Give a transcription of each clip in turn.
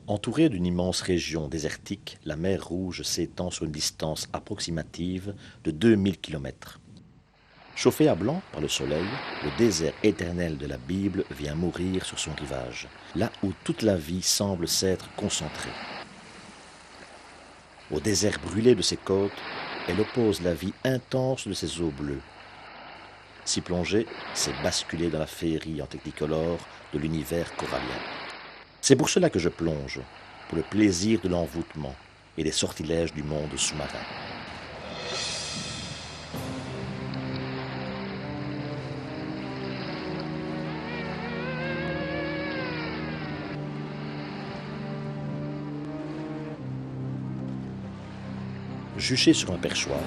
Entourée d'une immense région désertique, la mer Rouge s'étend sur une distance approximative de 2000 kilomètres. Chauffé à blanc par le soleil, le désert éternel de la Bible vient mourir sur son rivage, là où toute la vie semble s'être concentrée. Au désert brûlé de ses côtes, elle oppose la vie intense de ses eaux bleues. S'y plonger, c'est basculer dans la féerie en technicolore de l'univers corallien. C'est pour cela que je plonge, pour le plaisir de l'envoûtement et des sortilèges du monde sous-marin. Juché sur un perchoir,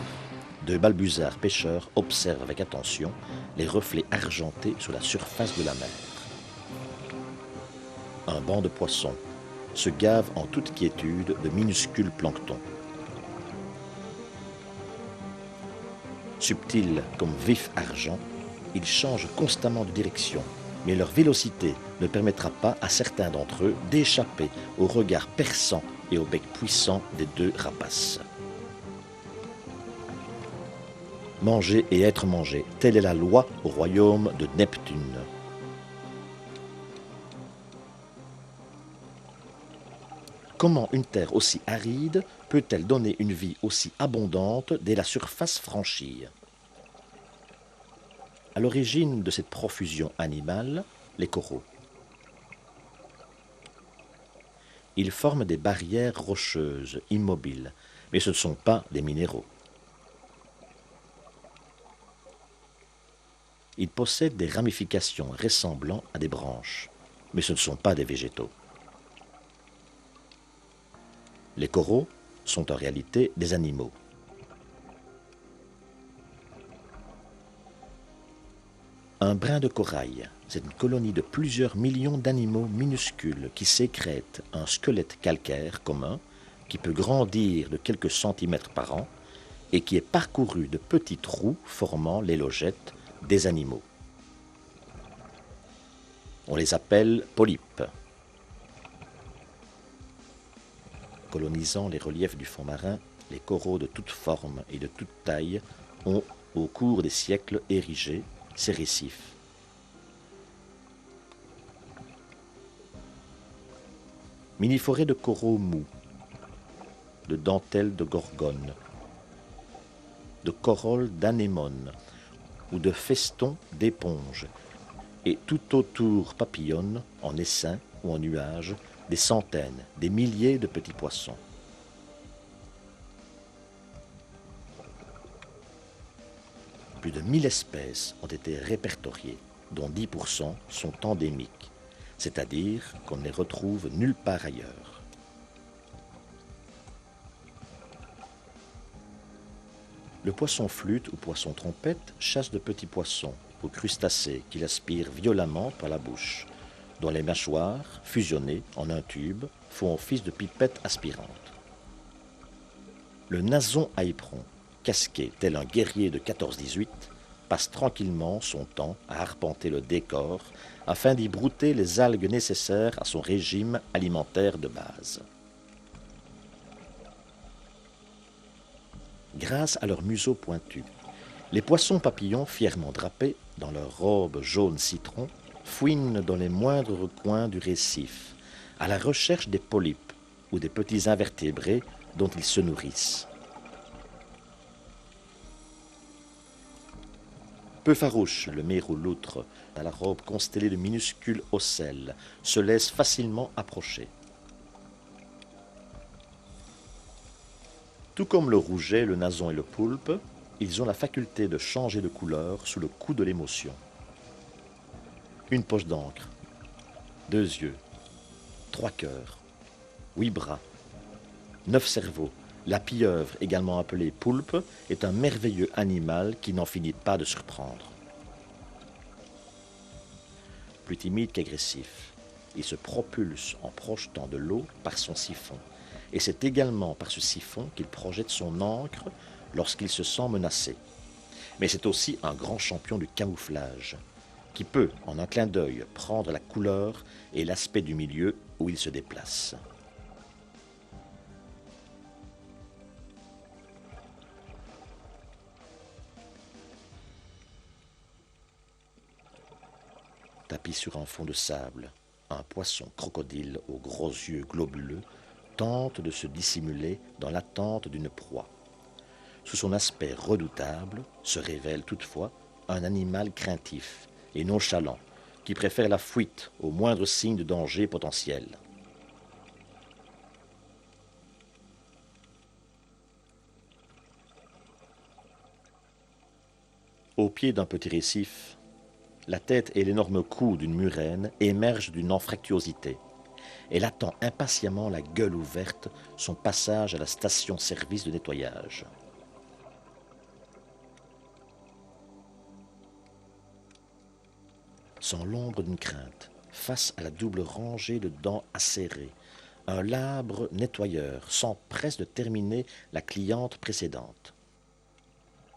deux balbuzards pêcheurs observent avec attention les reflets argentés sur la surface de la mer. Un banc de poissons se gave en toute quiétude de minuscules planctons. Subtils comme vif argent, ils changent constamment de direction, mais leur vélocité ne permettra pas à certains d'entre eux d'échapper au regard perçant et au bec puissant des deux rapaces. Manger et être mangé, telle est la loi au royaume de Neptune. Comment une terre aussi aride peut-elle donner une vie aussi abondante dès la surface franchie? À l'origine de cette profusion animale, les coraux. Ils forment des barrières rocheuses, immobiles, mais ce ne sont pas des minéraux. Ils possèdent des ramifications ressemblant à des branches, mais ce ne sont pas des végétaux. Les coraux sont en réalité des animaux. Un brin de corail, c'est une colonie de plusieurs millions d'animaux minuscules qui sécrètent un squelette calcaire commun qui peut grandir de quelques centimètres par an et qui est parcouru de petits trous formant les logettes des animaux. On les appelle polypes. Colonisant les reliefs du fond marin, les coraux de toutes formes et de toutes tailles ont, au cours des siècles, érigé ces récifs. Mini-forêts de coraux mous, de dentelles de gorgone, de corolles d'anémones ou de festons d'éponges, et tout autour papillonnent, en essaim ou en nuages, des centaines, des milliers de petits poissons. Plus de 1000 espèces ont été répertoriées, dont 10% sont endémiques, c'est-à-dire qu'on ne les retrouve nulle part ailleurs. Le poisson flûte ou poisson trompette chasse de petits poissons ou crustacés qu'il aspire violemment par la bouche, dont les mâchoires, fusionnées en un tube, font office de pipette aspirante. Le nason à éperon, casqué tel un guerrier de 14-18, passe tranquillement son temps à arpenter le décor afin d'y brouter les algues nécessaires à son régime alimentaire de base. Grâce à leur museau pointu, les poissons papillons fièrement drapés dans leur robe jaune citron fouinent dans les moindres recoins du récif, à la recherche des polypes ou des petits invertébrés dont ils se nourrissent. Peu farouche, le mérou-loutre, à la robe constellée de minuscules ocelles, se laisse facilement approcher. Tout comme le rouget, le nason et le poulpe, ils ont la faculté de changer de couleur sous le coup de l'émotion. Une poche d'encre, 2 yeux, 3 cœurs, 8 bras, 9 cerveaux. La pieuvre, également appelée poulpe, est un merveilleux animal qui n'en finit pas de surprendre. Plus timide qu'agressif, il se propulse en projetant de l'eau par son siphon. Et c'est également par ce siphon qu'il projette son encre lorsqu'il se sent menacé. Mais c'est aussi un grand champion du camouflage, qui peut, en un clin d'œil, prendre la couleur et l'aspect du milieu où il se déplace. Tapis sur un fond de sable, un poisson crocodile aux gros yeux globuleux tente de se dissimuler dans l'attente d'une proie. Sous son aspect redoutable se révèle toutefois un animal craintif et nonchalant qui préfère la fuite au moindre signe de danger potentiel. Au pied d'un petit récif, la tête et l'énorme cou d'une murène émergent d'une anfractuosité. Elle attend impatiemment, la gueule ouverte, son passage à la station-service de nettoyage. Sans l'ombre d'une crainte, face à la double rangée de dents acérées, un labre nettoyeur s'empresse de terminer la cliente précédente.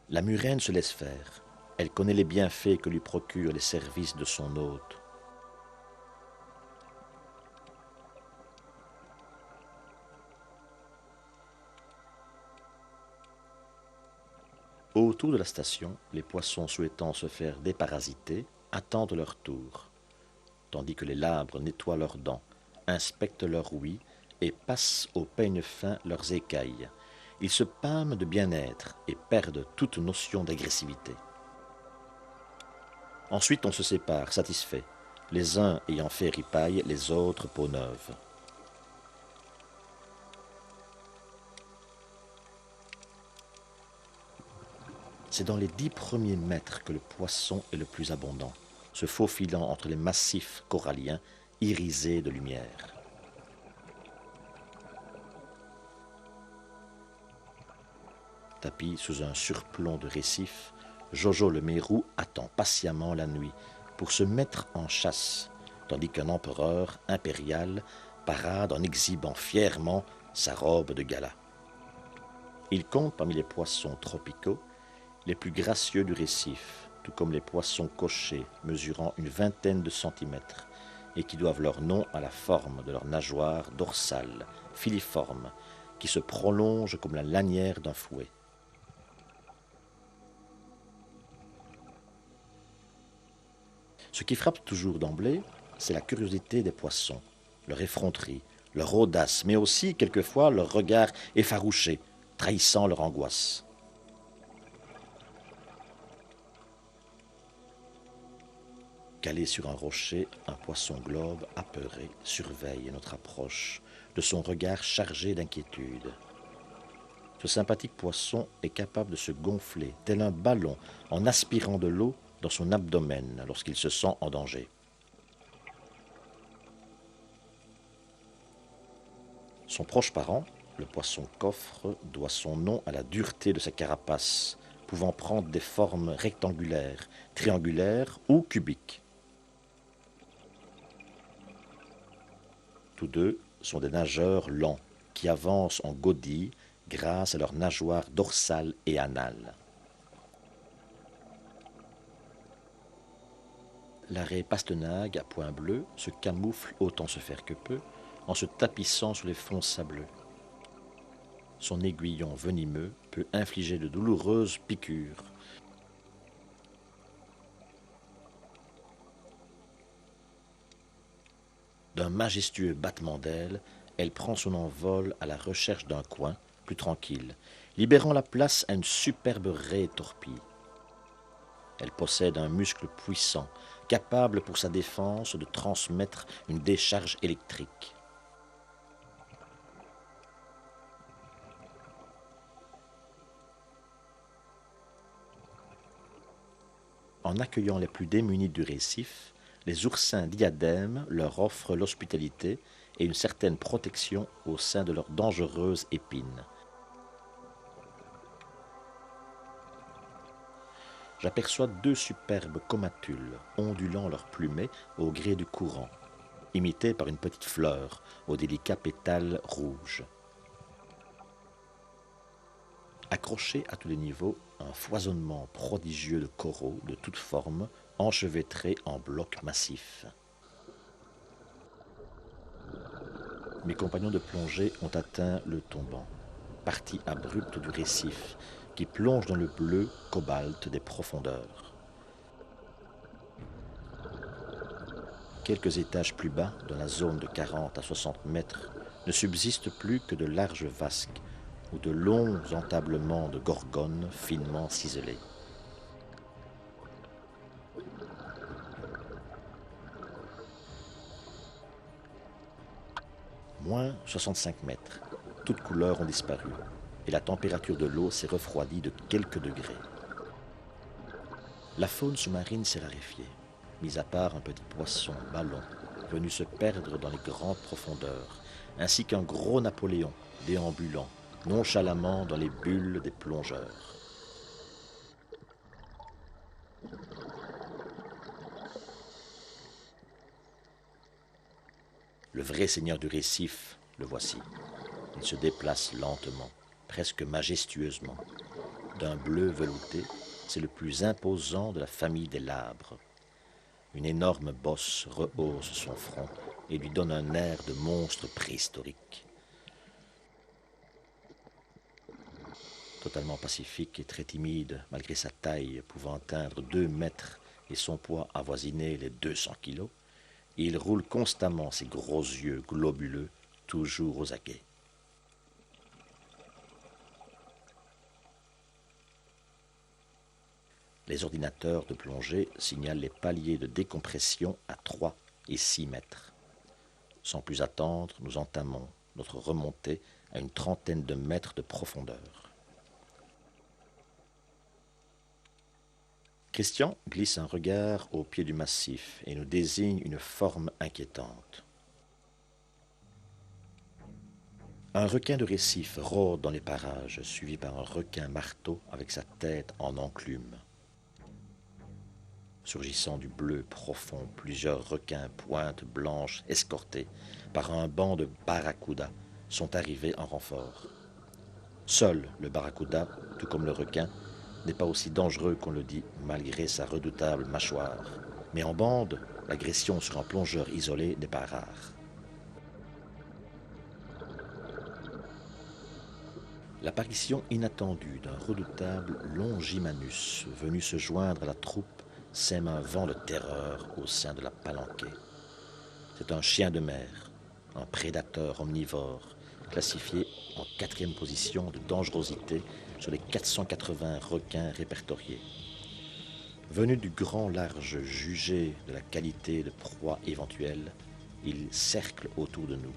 La murène se laisse faire. Elle connaît les bienfaits que lui procurent les services de son hôte. Autour de la station, les poissons souhaitant se faire déparasiter attendent leur tour, tandis que les labres nettoient leurs dents, inspectent leurs ouïes et passent au peigne fin leurs écailles. Ils se pâment de bien-être et perdent toute notion d'agressivité. Ensuite, on se sépare, satisfait, les uns ayant fait ripaille, les autres peau neuve. C'est dans les 10 premiers mètres que le poisson est le plus abondant, se faufilant entre les massifs coralliens irisés de lumière. Tapis sous un surplomb de récif, Jojo le mérou attend patiemment la nuit pour se mettre en chasse, tandis qu'un empereur impérial parade en exhibant fièrement sa robe de gala. Il compte parmi les poissons tropicaux les plus gracieux du récif, tout comme les poissons cochers mesurant une vingtaine de centimètres et qui doivent leur nom à la forme de leur nageoire dorsale, filiforme, qui se prolonge comme la lanière d'un fouet. Ce qui frappe toujours d'emblée, c'est la curiosité des poissons, leur effronterie, leur audace, mais aussi quelquefois leur regard effarouché, trahissant leur angoisse. Calé sur un rocher, un poisson globe apeuré surveille notre approche de son regard chargé d'inquiétude. Ce sympathique poisson est capable de se gonfler tel un ballon en aspirant de l'eau dans son abdomen lorsqu'il se sent en danger. Son proche parent, le poisson coffre, doit son nom à la dureté de sa carapace, pouvant prendre des formes rectangulaires, triangulaires ou cubiques. Tous deux sont des nageurs lents qui avancent en godille grâce à leurs nageoires dorsales et anales. L'arrêt pastenague à point bleu se camoufle autant se faire que peut en se tapissant sur les fonds sableux. Son aiguillon venimeux peut infliger de douloureuses piqûres. D'un majestueux battement d'ailes, elle prend son envol à la recherche d'un coin plus tranquille, libérant la place à une superbe raie torpille. Elle possède un muscle puissant, capable pour sa défense de transmettre une décharge électrique. En accueillant les plus démunis du récif, les oursins diadèmes leur offrent l'hospitalité et une certaine protection au sein de leurs dangereuses épines. J'aperçois 2 superbes comatules ondulant leurs plumets au gré du courant, imités par une petite fleur aux délicats pétales rouges. Accrochés à tous les niveaux, un foisonnement prodigieux de coraux de toutes formes, enchevêtrés en blocs massifs. Mes compagnons de plongée ont atteint le tombant, partie abrupte du récif, qui plonge dans le bleu cobalt des profondeurs. quelques étages plus bas, dans la zone de 40 à 60 mètres, ne subsiste plus que de larges vasques ou de longs entablements de gorgones finement ciselés. Moins 65 mètres, toutes couleurs ont disparu et la température de l'eau s'est refroidie de quelques degrés. La faune sous-marine s'est raréfiée, mis à part un petit poisson, ballon, venu se perdre dans les grandes profondeurs, ainsi qu'un gros Napoléon déambulant nonchalamment dans les bulles des plongeurs. Le vrai seigneur du récif, le voici. Il se déplace lentement, presque majestueusement. D'un bleu velouté, c'est le plus imposant de la famille des labres. Une énorme bosse rehausse son front et lui donne un air de monstre préhistorique. Totalement pacifique et très timide, malgré sa taille pouvant atteindre 2 mètres et son poids avoisiner les 200 kilos, il roule constamment ses gros yeux globuleux, toujours aux aguets. Les ordinateurs de plongée signalent les paliers de décompression à 3 et 6 mètres. Sans plus attendre, nous entamons notre remontée à une trentaine de mètres de profondeur. Christian glisse un regard au pied du massif et nous désigne une forme inquiétante. Un requin de récif rôde dans les parages, suivi par un requin marteau avec sa tête en enclume. Surgissant du bleu profond, plusieurs requins pointes blanches escortés par un banc de barracudas sont arrivés en renfort. Seul le barracuda, tout comme le requin, n'est pas aussi dangereux qu'on le dit malgré sa redoutable mâchoire. Mais en bande, l'agression sur un plongeur isolé n'est pas rare. L'apparition inattendue d'un redoutable Longimanus venu se joindre à la troupe sème un vent de terreur au sein de la palanquée. C'est un chien de mer, un prédateur omnivore, classifié en 4e position de dangerosité sur les 480 requins répertoriés. Venu du grand large jugé de la qualité de proie éventuelle, il cercle autour de nous.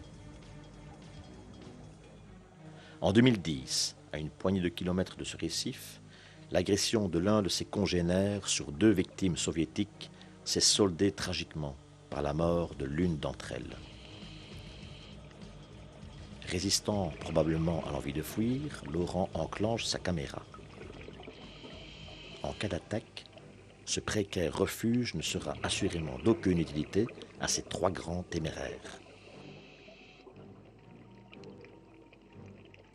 En 2010, à une poignée de kilomètres de ce récif, l'agression de l'un de ses congénères sur 2 victimes soviétiques s'est soldée tragiquement par la mort de l'une d'entre elles. Résistant probablement à l'envie de fuir, Laurent enclenche sa caméra. En cas d'attaque, ce précaire refuge ne sera assurément d'aucune utilité à ces 3 grands téméraires.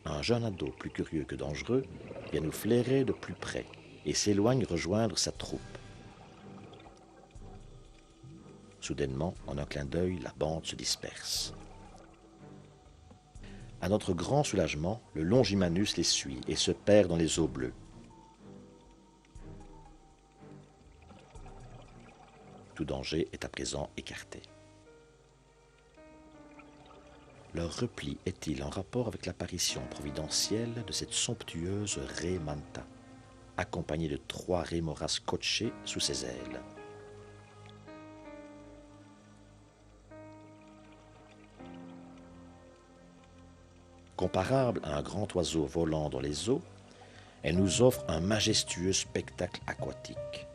Un jeune ado plus curieux que dangereux vient nous flairer de plus près et s'éloigne rejoindre sa troupe. Soudainement, en un clin d'œil, la bande se disperse. À notre grand soulagement, le Longimanus les suit et se perd dans les eaux bleues. Tout danger est à présent écarté. Leur repli est-il en rapport avec l'apparition providentielle de cette somptueuse raie manta, accompagnée de 3 rémoras scotchés sous ses ailes? Comparable à un grand oiseau volant dans les eaux, elle nous offre un majestueux spectacle aquatique.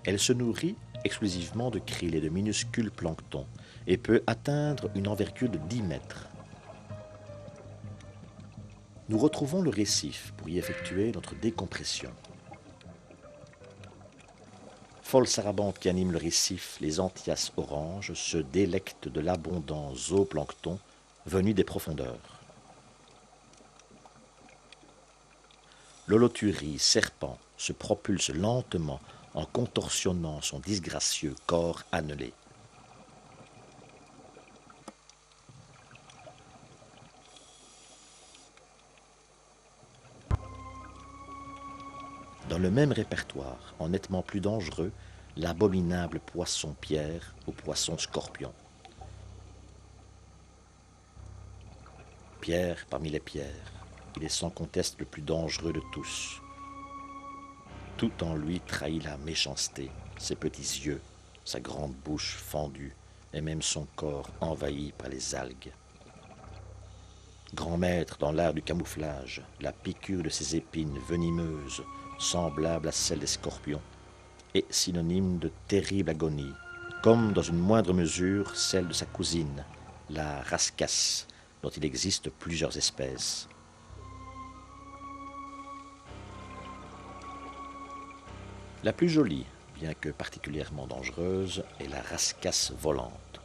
Elle se nourrit exclusivement de krill et de minuscules planctons et peut atteindre une envergure de 10 mètres. Nous retrouvons le récif pour y effectuer notre décompression. Folles sarabantes qui animent le récif, les anthias oranges se délectent de l'abondant zooplancton venu des profondeurs. L'holothurie serpent se propulse lentement en contorsionnant son disgracieux corps annelé. Dans le même répertoire, en nettement plus dangereux, l'abominable poisson-pierre au poisson-scorpion. Pierre parmi les pierres, il est sans conteste le plus dangereux de tous. Tout en lui trahit la méchanceté, ses petits yeux, sa grande bouche fendue, et même son corps envahi par les algues. Grand maître dans l'art du camouflage, la piqûre de ses épines venimeuses, semblables à celles des scorpions, est synonyme de terrible agonie, comme dans une moindre mesure celle de sa cousine, la rascasse, dont il existe plusieurs espèces. La plus jolie, bien que particulièrement dangereuse, est la rascasse volante.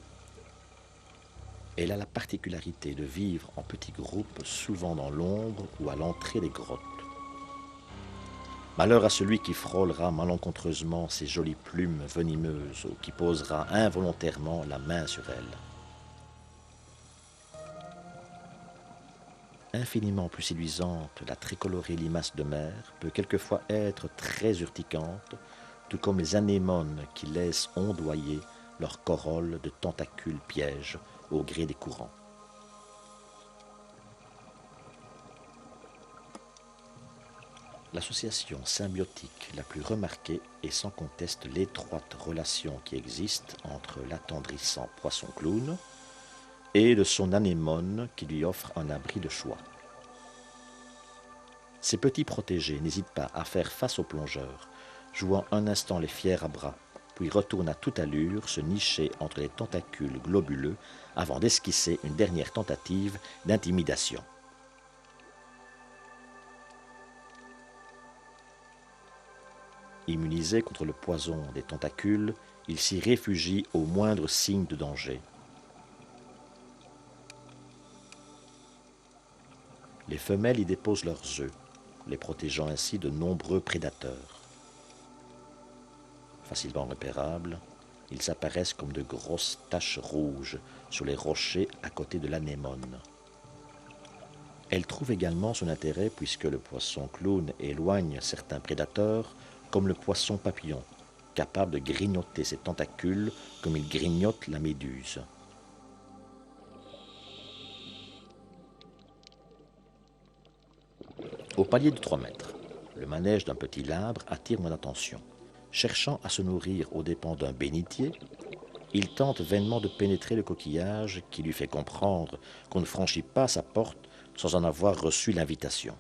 Elle a la particularité de vivre en petits groupes, souvent dans l'ombre ou à l'entrée des grottes. Malheur à celui qui frôlera malencontreusement ses jolies plumes venimeuses ou qui posera involontairement la main sur elle. Infiniment plus séduisante, la tricolorée limace de mer peut quelquefois être très urticante, tout comme les anémones qui laissent ondoyer leur corolle de tentacules pièges au gré des courants. L'association symbiotique la plus remarquée est sans conteste l'étroite relation qui existe entre l'attendrissant poisson-clown et de son anémone qui lui offre un abri de choix. Ces petits protégés n'hésitent pas à faire face aux plongeurs, jouant un instant les fiers à bras, puis retournent à toute allure se nicher entre les tentacules globuleux avant d'esquisser une dernière tentative d'intimidation. Immunisés contre le poison des tentacules, ils s'y réfugient au moindre signe de danger. Les femelles y déposent leurs œufs, les protégeant ainsi de nombreux prédateurs. Facilement repérables, ils apparaissent comme de grosses taches rouges sur les rochers à côté de l'anémone. Elle trouve également son intérêt puisque le poisson clown éloigne certains prédateurs, comme le poisson papillon, capable de grignoter ses tentacules comme il grignote la méduse. Au palier de 3 mètres, le manège d'un petit labre attire mon attention. Cherchant à se nourrir aux dépens d'un bénitier, il tente vainement de pénétrer le coquillage qui lui fait comprendre qu'on ne franchit pas sa porte sans en avoir reçu l'invitation.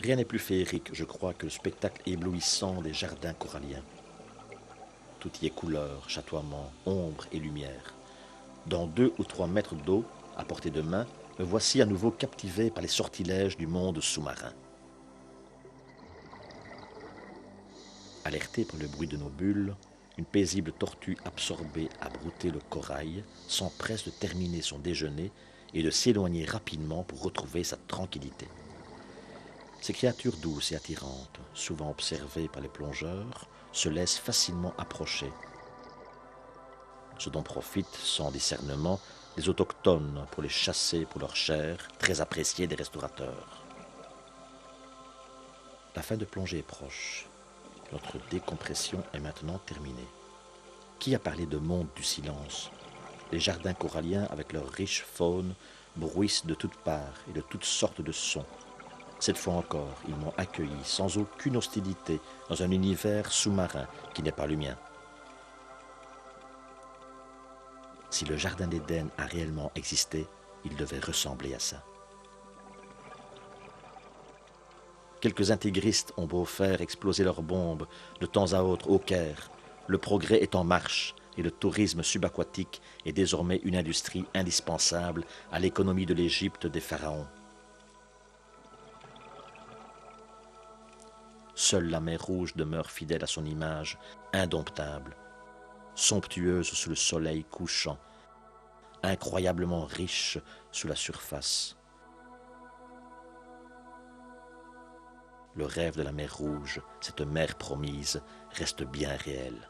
Rien n'est plus féerique, je crois, que le spectacle éblouissant des jardins coralliens. Tout y est couleur, chatoiement, ombre et lumière. Dans 2 ou 3 mètres d'eau, à portée de main, me voici à nouveau captivé par les sortilèges du monde sous-marin. Alertée par le bruit de nos bulles, une paisible tortue absorbée à brouter le corail s'empresse de terminer son déjeuner et de s'éloigner rapidement pour retrouver sa tranquillité. Ces créatures douces et attirantes, souvent observées par les plongeurs, se laissent facilement approcher, ce dont profitent sans discernement les autochtones pour les chasser pour leur chair, très appréciée des restaurateurs. La fin de plongée est proche. Notre décompression est maintenant terminée. Qui a parlé de monde du silence? Les jardins coralliens, avec leur riche faune, bruissent de toutes parts et de toutes sortes de sons. Cette fois encore, ils m'ont accueilli sans aucune hostilité dans un univers sous-marin qui n'est pas le mien. Si le jardin d'Éden a réellement existé, il devait ressembler à ça. Quelques intégristes ont beau faire exploser leurs bombes de temps à autre au Caire, le progrès est en marche et le tourisme subaquatique est désormais une industrie indispensable à l'économie de l'Égypte des pharaons. Seule la mer Rouge demeure fidèle à son image, indomptable, somptueuse sous le soleil couchant, incroyablement riche sous la surface. Le rêve de la mer Rouge, cette mer promise, reste bien réel.